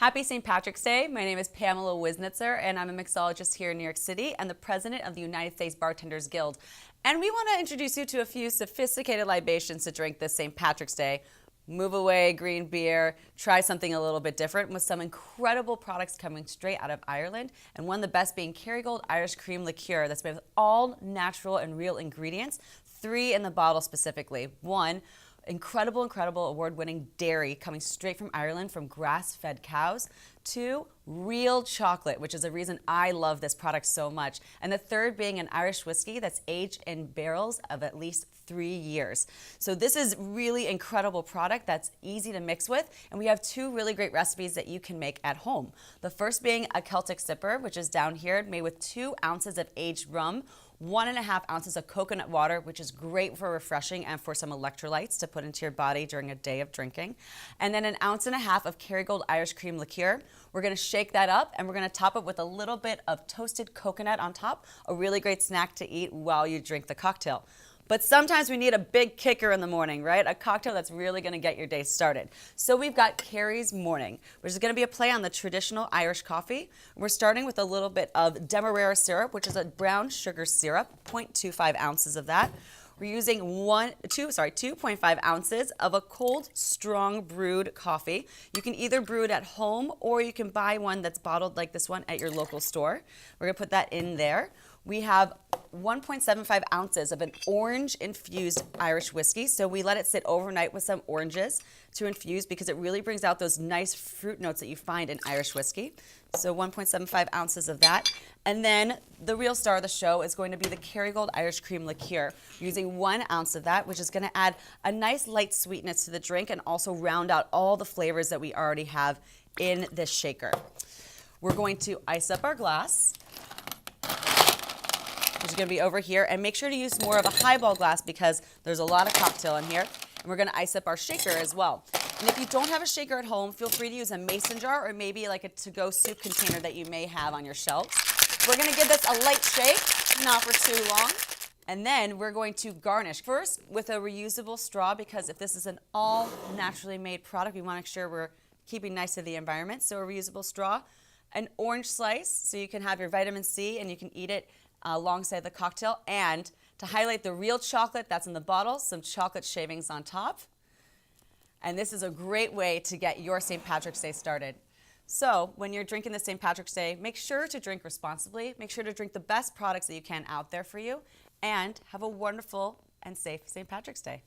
Happy St. Patrick's Day. My name is Pamela Wiznitzer, and I'm a mixologist here in New York City and the president of the United States Bartenders Guild. And we want to introduce you to a few sophisticated libations to drink this St. Patrick's Day. Move away green beer, try something a little bit different with some incredible products coming straight out of Ireland, and one of the best being Kerrygold Irish Cream Liqueur that's made with all natural and real ingredients, 3 in the bottle specifically. 1, incredible award-winning dairy coming straight from Ireland from grass-fed cows. 2, real chocolate, which is a reason I love this product so much. And the 3rd being an Irish whiskey that's aged in barrels of at least 3 years. So this is really incredible product that's easy to mix with, and we have 2 really great recipes that you can make at home. The first being a Celtic sipper, which is down here, made with 2 ounces of aged rum, 1.5 ounces of coconut water, which is great for refreshing and for some electrolytes to put into your body during a day of drinking. And then 1.5 ounces of Kerrygold Irish Cream Liqueur. We're gonna shake that up and we're gonna top it with a little bit of toasted coconut on top, a really great snack to eat while you drink the cocktail. But sometimes we need a big kicker in the morning, right? A cocktail that's really gonna get your day started. So we've got Kerry's Morning, which is gonna be a play on the traditional Irish coffee. We're starting with a little bit of Demerara syrup, which is a brown sugar syrup, 0.25 ounces of that. We're using 2.5 ounces of a cold, strong brewed coffee. You can either brew it at home or you can buy one that's bottled like this one at your local store. We're gonna put that in there. We have 1.75 ounces of an orange-infused Irish whiskey. So we let it sit overnight with some oranges to infuse because it really brings out those nice fruit notes that you find in Irish whiskey. So 1.75 ounces of that. And then the real star of the show is going to be the Kerrygold Irish Cream Liqueur. We're using 1 ounce of that, which is going to add a nice light sweetness to the drink and also round out all the flavors that we already have in this shaker. We're going to ice up our glass, which is going to be over here, and make sure to use more of a highball glass because there's a lot of cocktail in here. And we're going to ice up our shaker as well. And if you don't have a shaker at home, feel free to use a mason jar or maybe like a to-go soup container that you may have on your shelves. We're going to give this a light shake, not for too long. And then we're going to garnish first with a reusable straw because if this is an all naturally made product, we want to make sure we're keeping nice to the environment. So a reusable straw, an orange slice so you can have your vitamin C and you can eat it alongside the cocktail, and to highlight the real chocolate that's in the bottle, some chocolate shavings on top. And this is a great way to get your St. Patrick's Day started. So when you're drinking this St. Patrick's Day, make sure to drink responsibly, make sure to drink the best products that you can out there for you, and have a wonderful and safe St. Patrick's Day.